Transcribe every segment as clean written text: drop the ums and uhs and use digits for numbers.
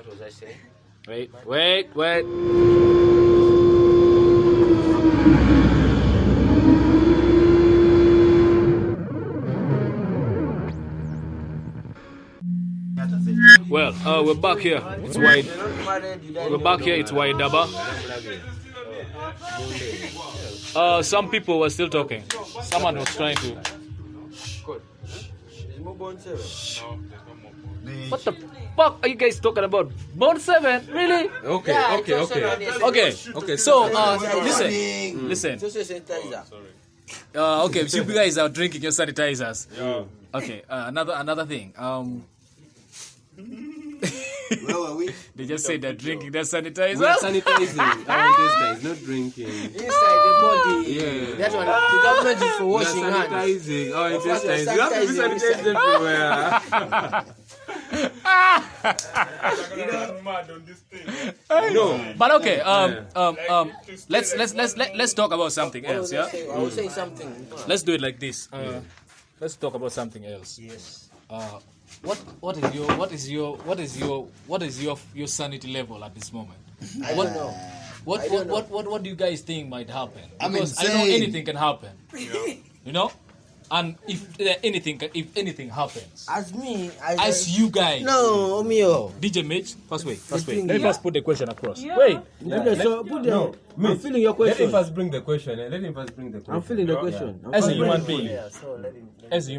What was I saying? Wait. Well, we're back here. It's White. We're back here. It's White Daba. Some people were still talking. Someone was trying to. What the fuck are you guys talking about? Bone 7? Really? Okay. So, listen. Okay, so you guys are drinking your sanitizers. Okay, another thing. Where were we? They just say they're drinking their sanitizers. We're sanitizing our intestines, not drinking. Inside the body. Yeah. That one, the government is for washing hands. Sanitizing our intestines. You have to be Sanitizing everywhere. Mad on this thing. No. But okay, let's talk about something else, yeah? I was saying something. Let's do it like this. Let's talk about something else. Yes. What is your sanity level at this moment? I don't know. What do you guys think might happen? I'm Because I know insane. anything can happen. You know? And if anything happens, As you guys, no, Mio. DJ Mitch, first wait. thing Let me here. first put the question across. Wait. I'm feeling your Let him question. first bring the question. I'm feeling the question. As a human being, As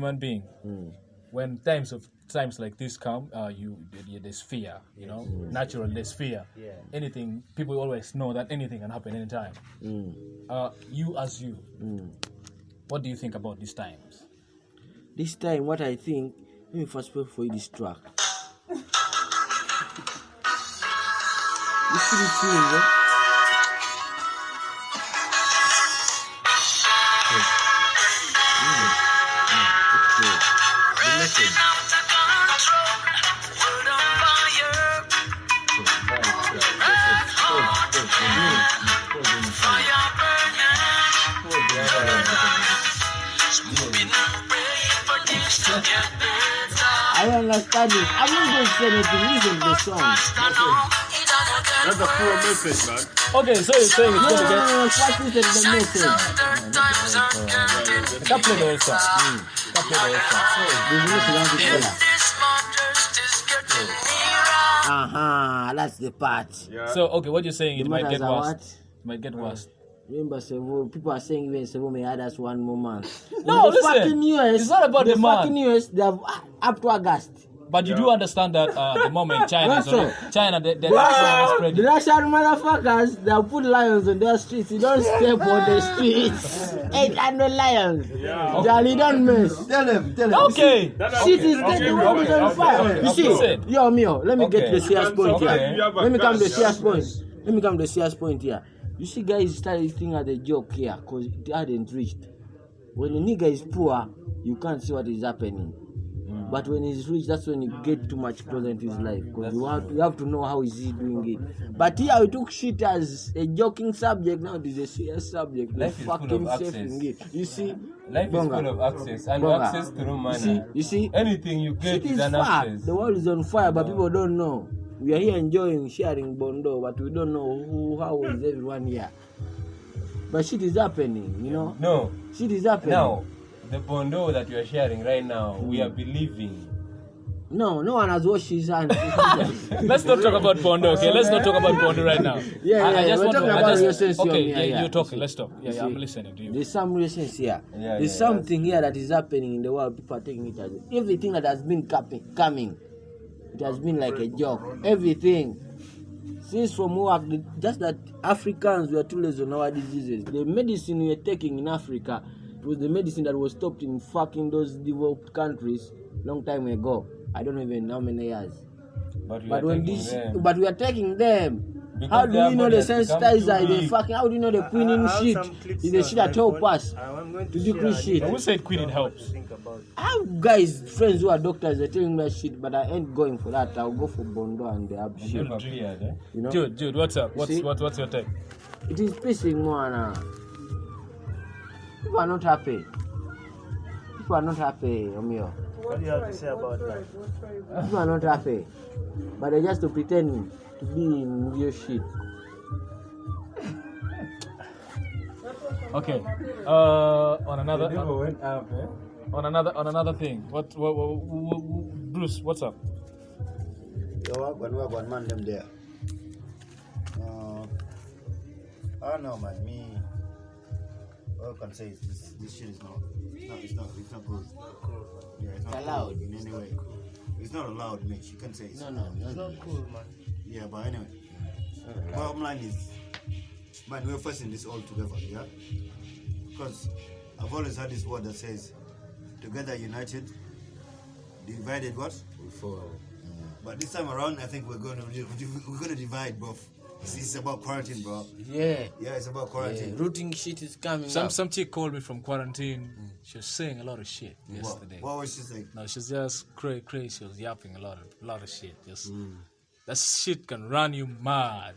when times like this come, there's fear, you know, natural, there's fear. Yeah. Anything, people always know that anything can happen anytime. What do you think about these times? This time, what I think, let me first play for you this track. You see this feeling, yeah? I understand it. I'm not going to say anything. Listen to the song. That's a poor message, man. Okay, so you're saying it's going to get. First listen to the message. I can't play the whole song. That's the part. Yeah. So, okay, what you're saying, it The might matters get are worse. what? It might get worse. Remember, several people are saying even several may add us 1 more month. No, In the listen. fucking US, It's not about the month. fucking US, they have up to August. But you do understand that at the moment, China is Also, China, they're spreading. The Russian motherfuckers, they have put lions on their streets. You don't step on the streets. 800 lions. Yeah. Jolly, don't miss. Tell them. Okay. Shit is dead, the world is on fire. You see, Listen. yo, Mio, let me get to the serious point Okay. here. Let me come to the serious point here. You see, guys started thinking at the joke here because it hadn't reached. When a nigga is poor, you can't see what is happening. But when he's rich, that's when you get too much closer into his life. Because you have to know how is he doing it. But here we took shit as a joking subject. Now it is a serious subject. We're Life is full of fucking access. saving it. You see? Life is Bonga. full of access and Bonga. access through money. You see? Anything you get It is is an fact. access. The world is on fire, but people don't know. We are here enjoying, sharing Bondo, but we don't know how is everyone here. But shit is happening, you know? No. Shit is happening. Now, the bondo that you are sharing right now, we are believing. No one has washed his hands. Let's not talk about Bondo, okay? Let's not talk about Bondo right now. We're talking about relationship. Okay, yeah. you're talking. Let's talk. You Yeah, I'm see, listening to you. There's some relations here. Yeah, There's something here that is happening in the world. People are taking it as everything that has been coming. It has been like a joke. Everything. Since from work, just that Africans were too lazy on our diseases. The medicine we are taking in Africa, it was the medicine that was stopped in fucking those developed countries long time ago. I don't even know how many years. But we are taking them. Because How do their we know the body has become sensitizer too is the weak. fucking? How do you know the quinine shit is the shit that help us to decrease shit? Who said quitting helps? I have guys, friends who are doctors, they're telling me that shit, but I ain't going for that. I'll go for Bondo and the ab shit. Never cleared, eh? You know? Jude, what's up? What's See? your take? It is pissing me off. People are not happy. Omio. What do you have to say about that? People are not happy, but they're just pretending to be in real shit. Okay. On another. People went up, eh? On another thing. What Bruce? What's up? One man them there. I don't know, man. Me, all I can say is this shit is not good. Yeah, it's not allowed. cool in any way. It's not allowed, Mitch. You can say it's No. It's not cool, man. Yeah, but anyway, bottom line is, man, we're facing this all together, yeah? Because I've always had this word that says, together united, divided what? We fall. But this time around, I think we're gonna divide, bro. It's about quarantine, bro. Yeah. Yeah, it's about quarantine. Rooting shit is coming Some up. chick called me from quarantine. She was saying a lot of shit yesterday. What was she saying? No, she's just crazy. She was yapping a lot of shit. Just that shit can run you mad.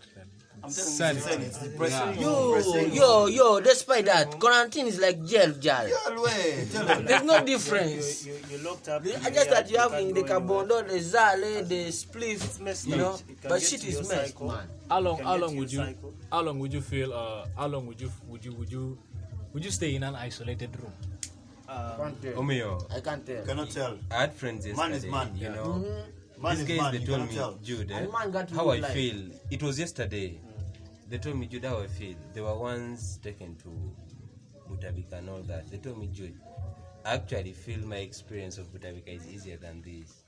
I'm saying it's depressing. Yo, despite that, quarantine is like jail. Tell them. There's no difference. You locked up. I just that you have in the carbono, the zale, the spliff, you know, but shit is messed, man. How long would you feel? How long would you stay in an isolated room? Omeo, I can't tell. Cannot tell. I had friends yesterday. Man is man, you yeah. know. Man These is guys, man, they you told cannot me, tell. Jude, And man got to how live I life. feel. It was yesterday. They told me, Jude, how I feel. They were once taken to Butavika and all that. They told me, Jude, I actually feel my experience of Butavika is easier than this.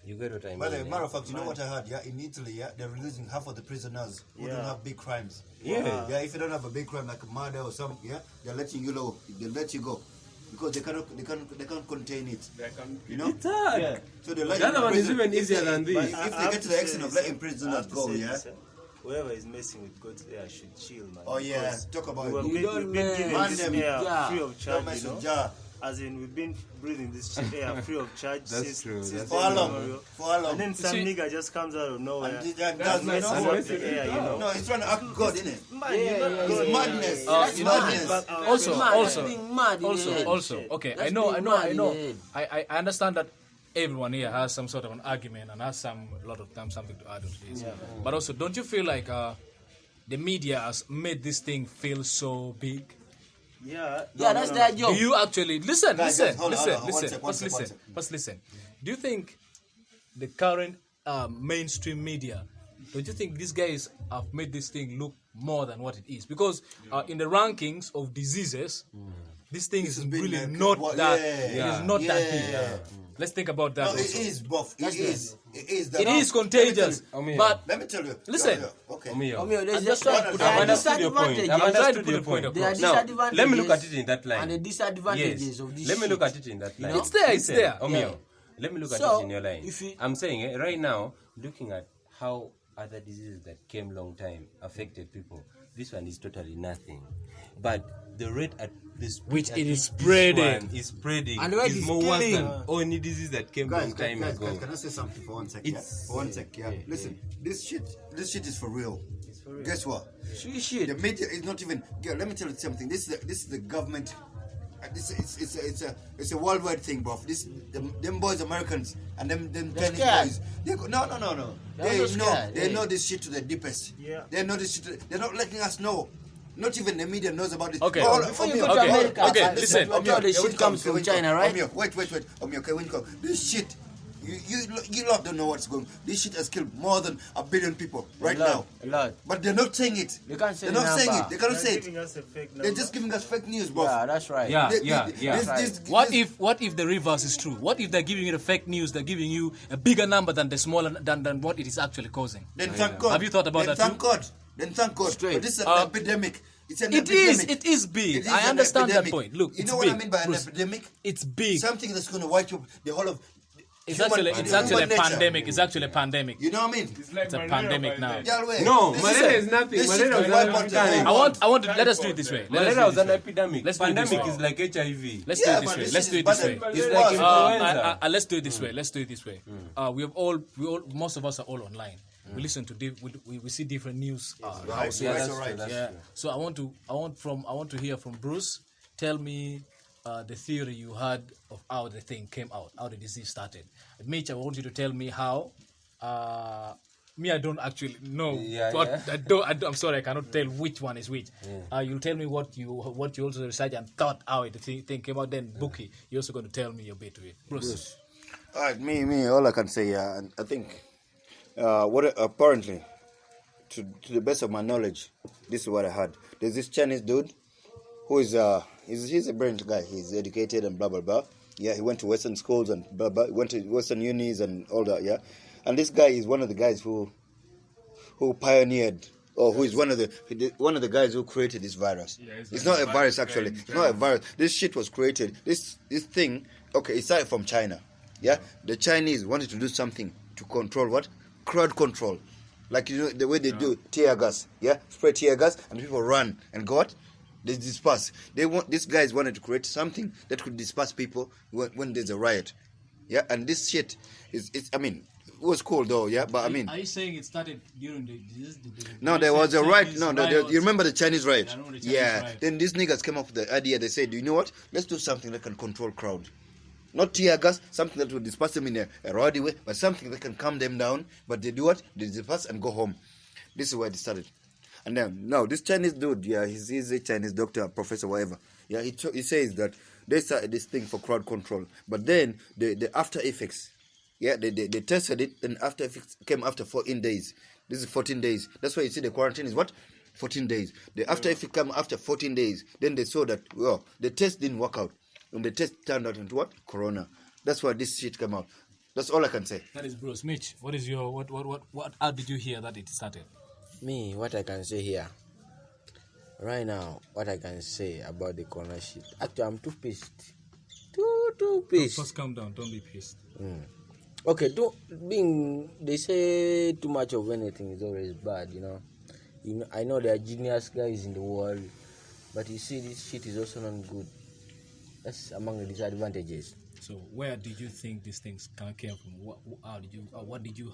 You get what I mean? By the matter of fact, you know what I heard? Yeah, in Italy, yeah, they're releasing half of the prisoners who don't have big crimes. Yeah. Yeah, if you don't have a big crime like a murder or something, yeah, they're letting you go. They'll let you go because they can't contain it. You know. It's hard. Yeah. So they let The you other one is prison. even easier than this. If they get to the extent of letting prisoners go, yeah. Whoever is messing with God's air should chill, man. Oh yeah, Because talk about we were it. You we've don't been given man this them. air Yeah. free of Don't charge, mess you with know. Jah. As in, we've been breathing this air free of charge That's since true, since that's the For how long? memorial. For how long? And then some see- nigga just comes out of nowhere. And that That's does nice. not Messes know. up the air, you know. No, he's trying to act God, innit? Man, you're not It's God. madness. Uh, It's you know, madness. Also, That's mad. also, That's being mad in the head. also, okay. That's I know. being mad in the head. I understand that everyone here has some sort of an argument and has a lot of time something to add to this. But also, don't you feel like the media has made this thing feel so big? Yeah, That's their job. Do you actually listen? Guys, hold on, one sec, one sec. First, listen. Do you think the current mainstream media? Don't you think these guys have made this thing look more than what it is? Because in the rankings of diseases, this thing is been really like, not what- that. yeah. It is not that big. Yeah. Let's think about that. No, it also. is, buff. It is. It is. It is contagious, Omeo. but Let me tell you. Listen. Okay. Omeo. There's just I've there are understood your point. disadvantages. I've trying to understood put your the point point. There are across. Now, disadvantages let me look at it in that line. and the disadvantages Yes. of this Let me shit. look at it in that line. know? It's there, it's Listen, there. Omeo, Yeah. let me look at So, it in your line. if you- I'm saying right now, looking at how other diseases that came long time affected people, this one is totally nothing. But the rate at this Which at it is which spreading. this one is spreading And the rate is is more worse killing. than any disease that came long time ago. Can I say something for 1 second? It's- For 1 sec, yeah. Listen, this shit is for real. Guess what? Shit. The media is not even. Girl, let me tell you something. This is the government. It's a worldwide thing, bro. Them boys, Americans, and them Chinese scared. boys. They go, no. They're also scared, They yeah. know this shit to the deepest. Yeah. They know this shit. They're not letting us know. Not even the media knows about it. Okay. Before you go to Okay, America, okay, listen. you know the shit comes from China, right? Wait. Okay, when you come, this shit, you lot don't know what's going. This shit has killed more than 1 billion people right now. A lot. But they're not saying it. They can't say They're the not saying number. it. They cannot say giving it. us a fake They're number. just giving us fake news, bro. Yeah, that's right. Yeah. Right. What if the reverse is true? What if they're giving you the fake news? They're giving you a bigger number than the smaller than what it is actually causing. Then thank God. Have you thought about then that thank too? God. Then thank God. Straight. But this is an epidemic. It's an epidemic. It is big. It is I an understand that epidemic. point. Look, you it's know what big. I mean by an Bruce, epidemic? It's big. Something that's going to wipe up the whole of. It's human- actually human a nature. pandemic. It's actually a pandemic. You know what I mean? It's a pandemic now. Yeah, wait. No, This malaria is is nothing. this Malaria shit was can wipe an out the epidemic. whole I want. Let us do it this way. Let us Malaria do was it an this way. epidemic. Let's do it this Pandemic way. is like HIV. Let's do it Yeah, this but way. this Let's is do it this way. better. It's It like was. influenza. Let's do it this way. Let's do it this way. Most of us are all online. We listen to we see different news. Right, houses. right, true, that's Yeah. So I want to hear from Bruce. Tell me the theory you had of how the thing came out, how the disease started. Mitch, I want you to tell me how. Me, I don't actually know. Yeah, what, yeah. I'm sorry, I cannot tell which one is which. You'll tell me what you also researched and thought how the thing came out. Then, Buki, you're also going to tell me your bit to it. Bruce. All right, me, all I can say, and I think, what apparently, to the best of my knowledge, this is what I heard. There's this Chinese dude who is he's a brilliant guy. He's educated and blah blah blah. Yeah, he went to Western schools and blah blah. Went to Western unis and all that. Yeah, and this guy is one of the guys who pioneered, or who is one of the guys who created this virus. Yeah, it's not a virus actually. It's not a virus. This shit was created. This thing. Okay, it started from China. Yeah, the Chinese wanted to do something to control what? Crowd control. Like, you know, the way they do tear gas. Yeah, spray tear gas and people run and go what? They disperse. These guys wanted to create something that could disperse people when there's a riot. Yeah, and this shit I mean, it was cool though, yeah, but I mean, are you saying it started during the no, there was a riot. No, you remember the Chinese riot? I remember the Chinese Yeah. riot. Then these niggas came up with the idea. They said, you know what? Let's do something that can control crowd. Not tear gas, something that will disperse them in a rowdy way, but something that can calm them down. But they do what? They disperse and go home. This is where it started. And then, now, this Chinese dude, yeah, he's a Chinese doctor, professor, whatever. Yeah, he says that they started this thing for crowd control. But then, the after effects, yeah, they tested it, and after effects came after 14 days. This is 14 days. That's why you see the quarantine is what? 14 days. The after effect came after 14 days. Then they saw that, well, the test didn't work out. And the test turned out into what? Chorona. That's why this shit came out. That's all I can say. That is Bruce. Mitch, what is your what how did you hear that it started? Me, what I can say here, right now, what I can say about the corona shit. Actually, I'm too pissed. Too pissed. First, calm down. Don't be pissed. Okay, they say too much of anything is always bad, you know. I know there are genius guys in the world, but you see, this shit is also not good. That's among the disadvantages. So, where did you think these things came from? What did you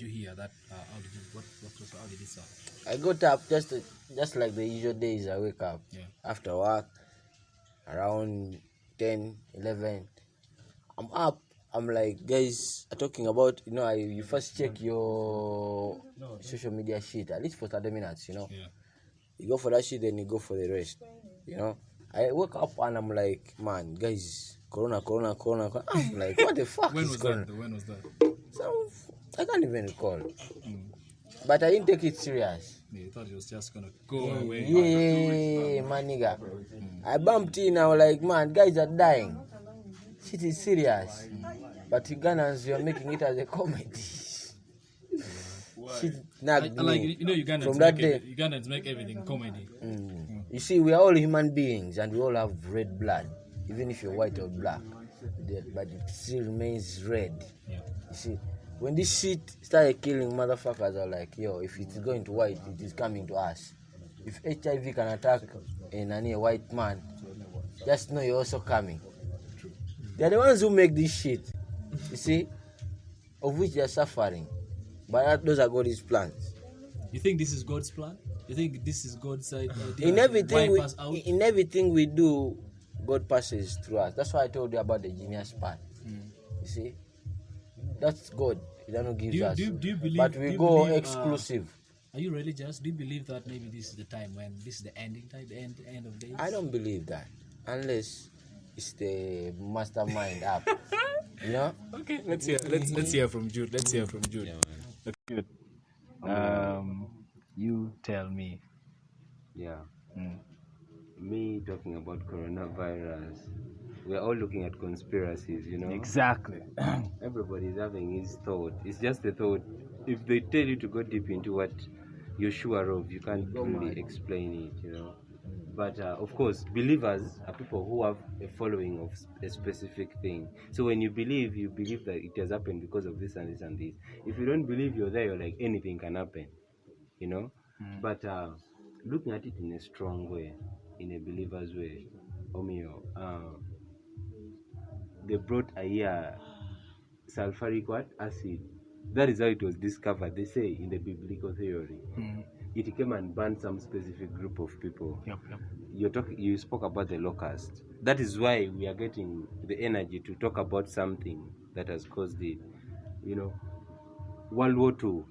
hear that? How did it start? I got up just like the usual days. I wake up after work around 10, 11. I'm up. I'm like, guys are talking about, you know, you first check your social media shit at least for 30 minutes, you know. Yeah. You go for that shit, then you go for the rest, you know. I woke up and I'm like, man, guys, Corona. I'm like, what the fuck When is was Corona? that? When was that? So, I can't even recall. But I didn't take it serious. Yeah, you thought it was just gonna go away. Yeah, my nigga. I bumped in, I was like, man, guys are dying. Shit is serious. But Ugandans, you're making it as a comedy. Shit nagged me. Like, you know, From that day. Ugandans make everything comedy. You see, we are all human beings and we all have red blood, even if you're white or black. But it still remains red. Yeah. You see, when this shit started killing motherfuckers, I was like, yo, if it's going to white, it is coming to us. If HIV can attack a white man, just know you're also coming. They're the ones who make this shit, you see, of which they're suffering. But those are God's plans. You think this is God's plan? You think this is God's idea? In everything Wipe us out? in everything we do, God passes through us. That's why I told you about the genius part. You see, that's God. He doesn't give us. Do you believe? But do we you go believe, exclusive. Are you religious? Do you believe that maybe this is the time when this is the ending time, the end of days? I don't believe that unless it's the mastermind app. You know? Okay, let's hear from Jude. Let's hear from Jude. Yeah, Jude. You tell me. yeah. Me talking about coronavirus, we're all looking at conspiracies, you know. Exactly. Everybody's having his thought. It's just a thought. If they tell you to go deep into what you're sure of, you can't really explain it, you know. But of course, believers are people who have a following of a specific thing. So when you believe that it has happened because of this and this and this. If you don't believe you're there, you're like, anything can happen, you know. But looking at it in a strong way, in a believer's way, Omeo, they brought a sulfuric acid. That is how it was discovered, they say, in the biblical theory. it came and banned some specific group of people. Yep. You spoke about the locust. That is why we are getting the energy to talk about something that has caused it. You know, World War II